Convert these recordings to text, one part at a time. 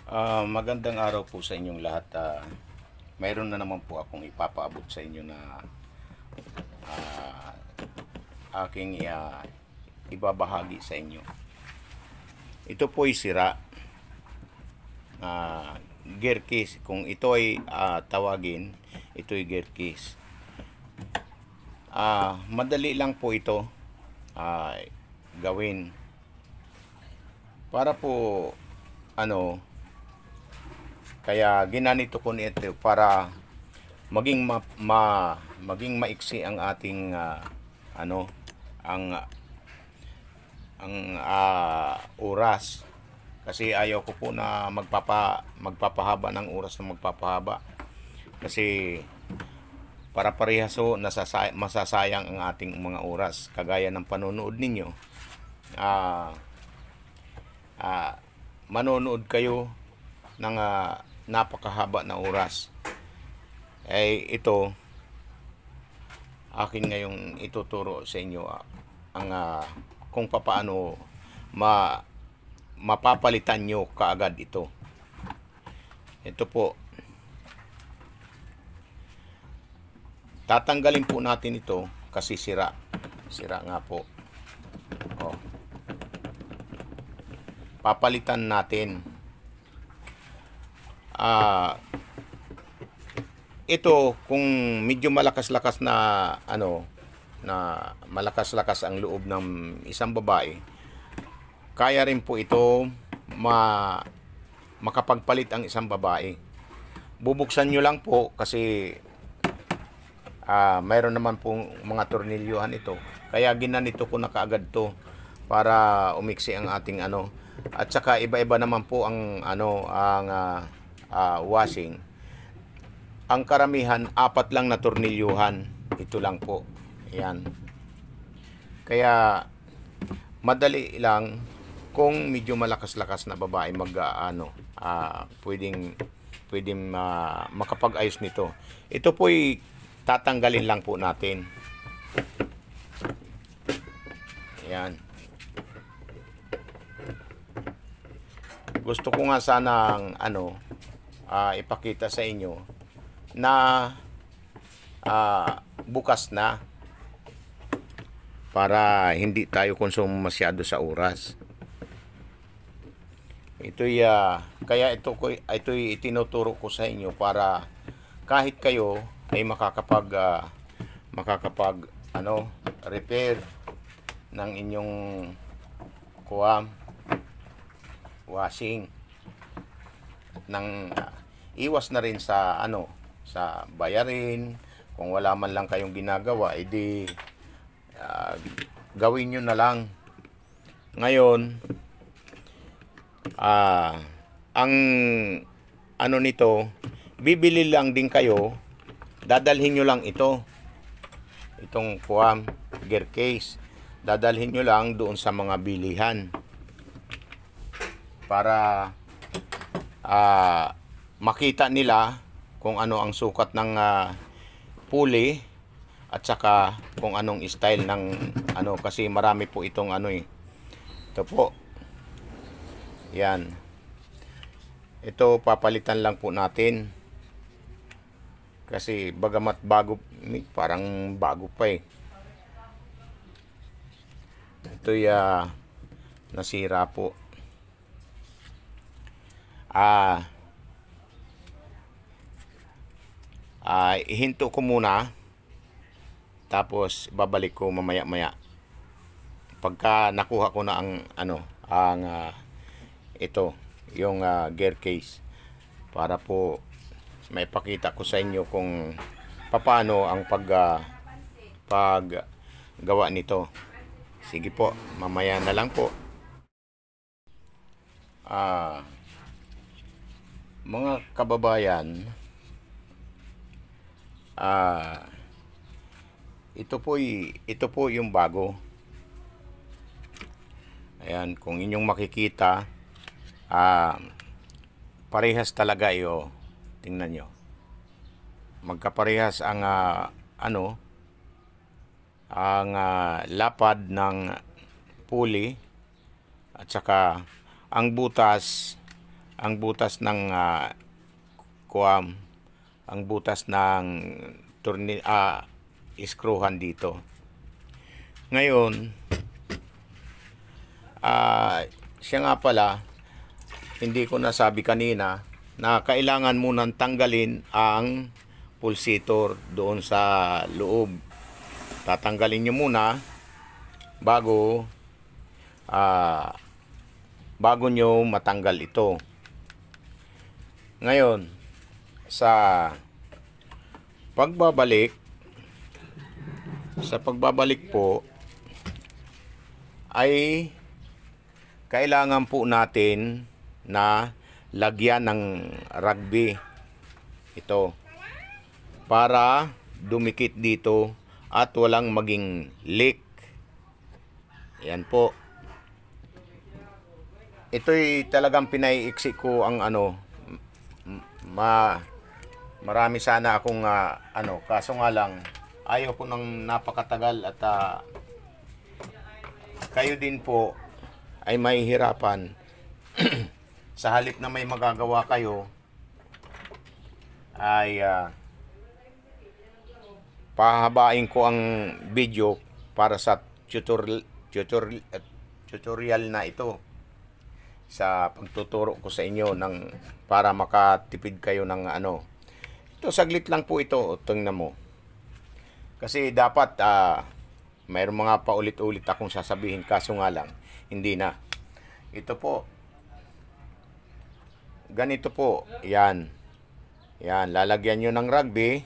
Magandang araw po sa inyong lahat. Mayroon na naman po akong ipapaabot sa inyo na ah, aking ibabahagi sa inyo. Ito po ay sira. Gear case. Kung ito ay tawagin, ito ay gear case. Madali lang po ito gawin. Para po ano, kaya ginanito ko nito para maging maiksi ang ating ano ang oras, kasi ayaw ko po na magpapahaba ng oras na magpapahaba, kasi para parehas so masasayang ang ating mga oras kagaya ng panonood ninyo. ah Manonood kayo ng napakahaba na oras. Ito akin ngayong ituturo sa inyo ang kung papaano mapapalitan nyo kaagad ito. Ito po, tatanggalin po natin ito kasi sira nga po. Papalitan natin. Ito kung medyo malakas-lakas na malakas-lakas ang loob ng isang babae, kaya rin po ito makapagpalit ang isang babae. Bubuksan nyo lang po kasi mayroon naman pong mga tornilyuhan ito. Kaya ginanito ko na kaagad to para umiksi ang ating at saka iba-iba naman po ang washing. Ang karamihan 4 lang na tornilyuhan. Ito lang po. Ayan. Kaya madali lang kung medyo malakas-lakas na babae pwedeng makapag-ayos nito. Ito po'y tatanggalin lang po natin. Ayan. Gusto ko nga sanang ipakita sa inyo na bukas na, para hindi tayo konsumo masyado sa oras. Kaya ito'y itinuturo ko sa inyo para kahit kayo ay makakapag repair ng inyong washing, at nang iwas na rin sa sa bayarin. Kung wala man lang kayong ginagawa, edi gawin nyo na lang. Ngayon ang nito, bibili lang din kayo, dadalhin nyo lang itong gear case, dadalhin nyo lang doon sa mga bilihan para makita nila kung ano ang sukat ng pulley at saka kung anong style ng kasi marami po itong ito po. Yan. Ito papalitan lang po natin kasi bagamat bago, parang bago pa ito nasira po. Ihinto ko muna, tapos babalik ko mamaya-maya pagka nakuha ko na ang ito yung gear case, para po maipakita ko sa inyo kung paano ang paggawa nito. Sige po, mamaya na lang po. Mga kababayan, ito po yung bago. Ayan, kung inyong makikita, parehas talaga tingnan nyo, magkaparehas ang lapad ng pulley, at saka ang butas ang butas ng kuam, ang butas ng iskruhan dito. Ngayon, siya nga pala, hindi ko nasabi kanina na kailangan munang tanggalin ang pulsator doon sa loob. Tatanggalin nyo muna bago nyo matanggal ito. Ngayon, sa pagbabalik po ay kailangan po natin na lagyan ng rugby ito para dumikit dito at walang maging leak. Yan po. Ito'y talagang pinaiiksi ko ang marami sana akong kaso nga lang ayaw ko ng napakatagal at kayo din po ay mahihirapan. Sa halip na may magagawa kayo ay pahabain ko ang video para sa tutorial na ito sa pagtuturo ko sa inyo para makatipid kayo ng ito saglit lang po ito, tingnan mo. Kasi dapat mayroong mga paulit-ulit akong sasabihin kaso nga lang hindi na. Ito po, ganito po, yan, lalagyan nyo ng rugby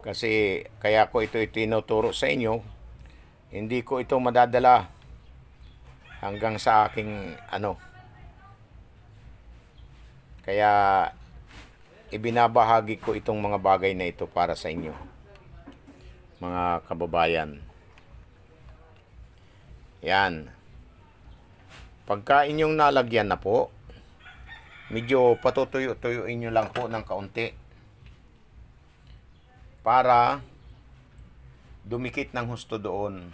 kasi kaya ko ito tinuturo sa inyo. Hindi ko ito madadala hanggang sa aking kaya ibinabahagi ko itong mga bagay na ito para sa inyo, mga kababayan. Yan. Pagka inyong nalagyan na po, medyo patutuyo-tuyuin nyo lang po ng kaunti para dumikit ng husto doon.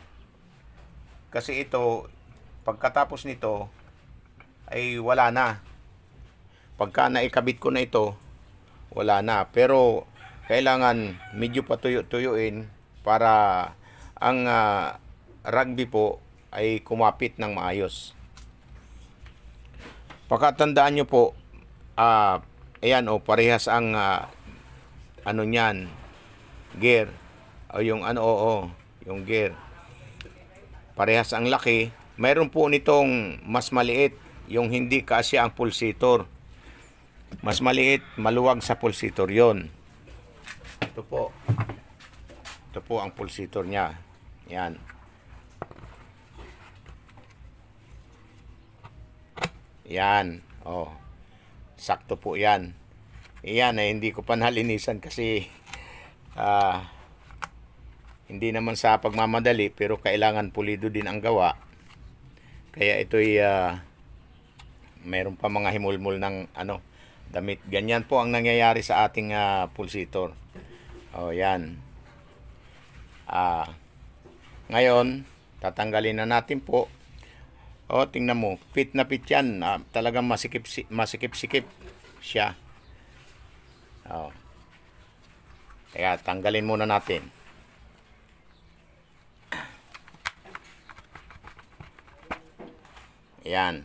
Kasi ito, pagkatapos nito, ay wala na. Pagka naikabit ko na ito, wala na. Pero, kailangan medyo patuyo-tuyuin para ang rugby po ay kumapit ng maayos. Pagkatandaan nyo po, ayan parehas ang niyan, gear, o yung yung gear. Parehas ang laki. Mayroon po nitong mas maliit, yung hindi kasi ang pulsator. Mas maliit, maluwag sa pulsator yon. Ito po ang pulsator niya. Yan. Yan. Sakto po yan. Yan hindi ko pa nalinisan kasi hindi naman sa pagmamadali pero kailangan pulido din ang gawa. Kaya ito'y mayroon pa mga himulmul ng damit. Ganyan po ang nangyayari sa ating pulsator. Yan. Ngayon, tatanggalin na natin po. Tingnan mo, fit na fit yan. Talagang masikip-sikip siya. Kaya tanggalin muna natin. Ayan.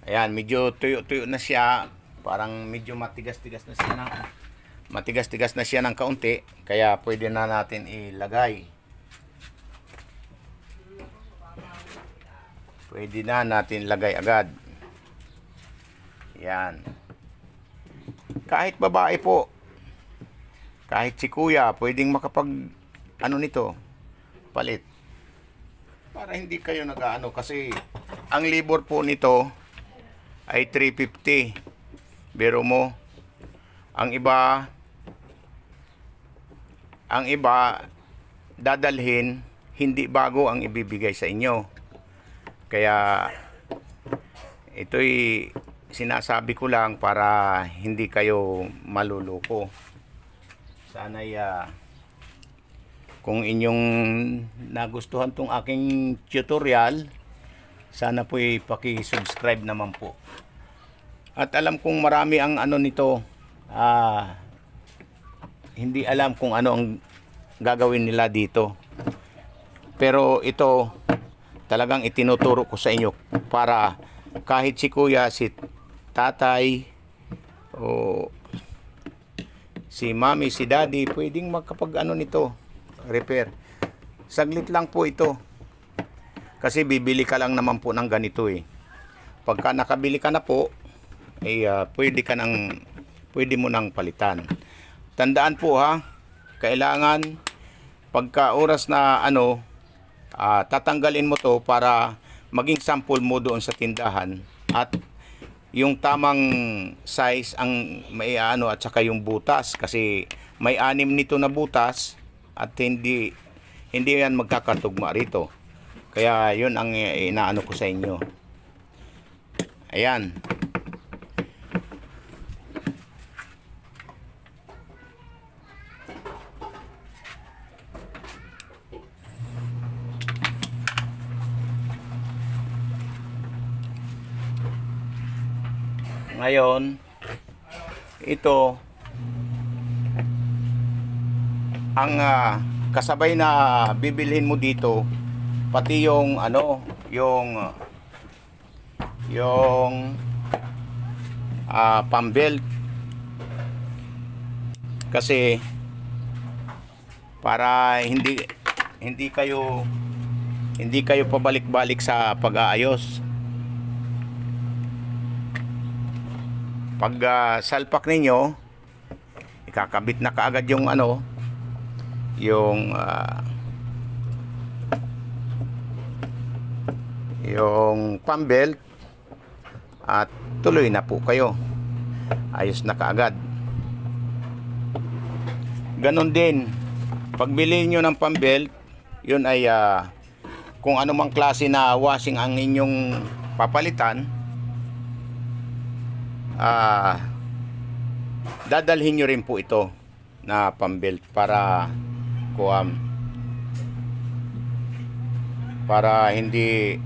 Ayan, medyo tuyo-tuyo na siya. Parang medyo matigas-tigas na siya ng kaunti. Kaya pwede na natin ilagay. Pwede na natin lagay agad. Yan. Kahit babae po, kahit si kuya, pwedeng makapag nito, palit. Para hindi kayo kasi ang libor po nito ay 350. Biro mo, ang iba dadalhin, hindi bago ang ibibigay sa inyo. Kaya ito'y sinasabi ko lang para hindi kayo maluloko. Sana'y kung inyong nagustuhan tong aking tutorial, Sana po paki-subscribe naman po. At alam kong marami ang ano nito, hindi alam kung ano ang gagawin nila dito. Pero ito talagang itinuturo ko sa inyo para kahit si kuya, si tatay, o si mami, si daddy, pwedeng magkapag ano nito, repair. Saglit lang po ito. Kasi bibili ka lang naman po ng ganito eh. Pagka nakabili ka na po, pwede mo nang palitan. Tandaan po ha, kailangan pagka oras na ano, tatanggalin mo to para maging sample mo doon sa tindahan at yung tamang size ang may ano at saka yung butas, kasi may 6 nito na butas at hindi yan magkakatugma rito. Kaya yun ang inaano ko sa inyo. Ayan. Ngayon, ito ang kasabay na bibilhin mo dito, pati yung ano, yung pambelt, kasi para hindi kayo pabalik-balik sa pag-aayos. Pag salpak ninyo, ikakabit na kaagad yung ano, yung pambelt at tuloy na po kayo. Ayos na kaagad. Ganon din, pagbili nyo ng pambelt, yun ay kung anumang klase na washing ang inyong papalitan, dadalhin nyo rin po ito na pambelt para hindi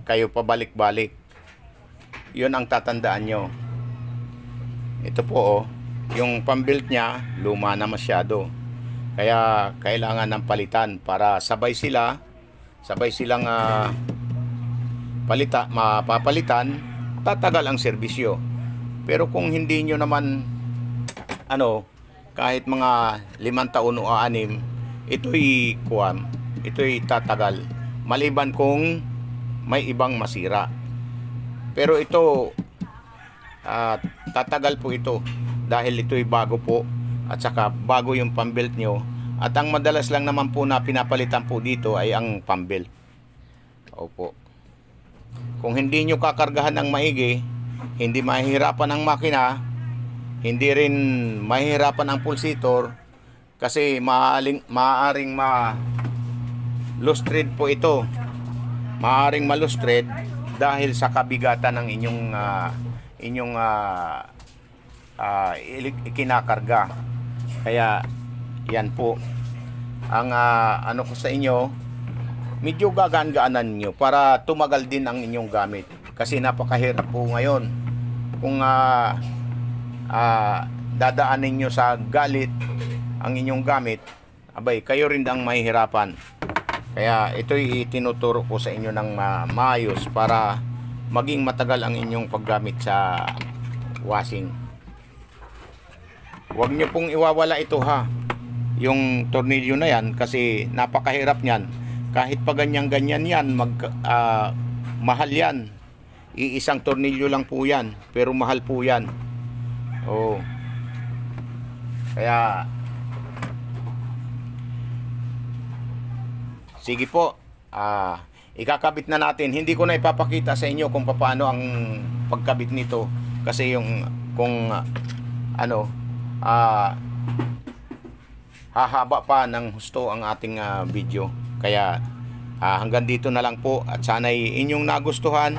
kayo pabalik-balik. Yun ang tatandaan nyo. Ito po yung pambelt nya luma na masyado, kaya kailangan ng palitan para sabay silang mapapalitan, tatagal ang serbisyo. Pero kung hindi nyo naman ano, kahit mga 5 taon o 6, ito'y tatagal, maliban kung may ibang masira. Pero ito tatagal po ito dahil ito'y bago po at saka bago yung pambelt nyo, at ang madalas lang naman po na pinapalitan po dito ay ang pambelt. Opo. Kung hindi nyo kakargahan ng maigi, hindi mahihirapan ang makina, hindi rin mahihirapan ang pulsator, kasi maaaring ma-lustred po ito. Maaaring ma-lustred dahil sa kabigatan ng inyong ikinakarga. Kaya yan po ang ano ko sa inyo, medyo gagaan-gaanan nyo para tumagal din ang inyong gamit, kasi napakahirap po ngayon kung dadaanin nyo sa galit ang inyong gamit, abay kayo rin ang mahihirapan. Kaya ito'y tinuturo ko sa inyo ng maayos para maging matagal ang inyong paggamit sa washing. Huwag nyo pong iwawala ito ha, yung tornilyo na yan, kasi napakahirap niyan. Kahit pa ganyan-ganyan yan, mahal yan. Iisang tornilyo lang po yan, pero mahal po yan. Oh. Kaya sige po, ikakabit na natin. Hindi ko na ipapakita sa inyo kung paano ang pagkabit nito, kasi hahaba pa ng husto ang ating video. Kaya hanggang dito na lang po, at sana'y inyong nagustuhan,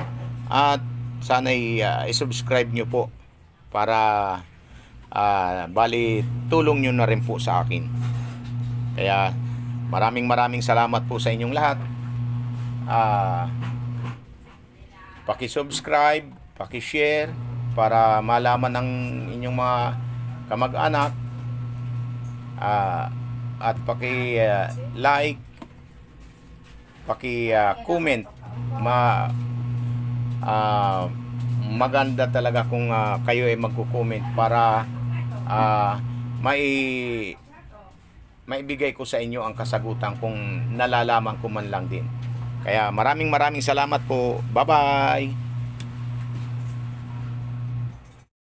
at sana'y i-subscribe nyo po para bali tulong nyo na rin po sa akin. Kaya maraming salamat po sa inyong lahat, paki-subscribe, paki-share para malaman ng inyong mga kamag-anak, at paki-like, paki-comment. Maganda talaga kung kayo ay magko-comment para maibigay ko sa inyo ang kasagutan kung nalalaman ko man lang din. Kaya maraming salamat po. Bye-bye!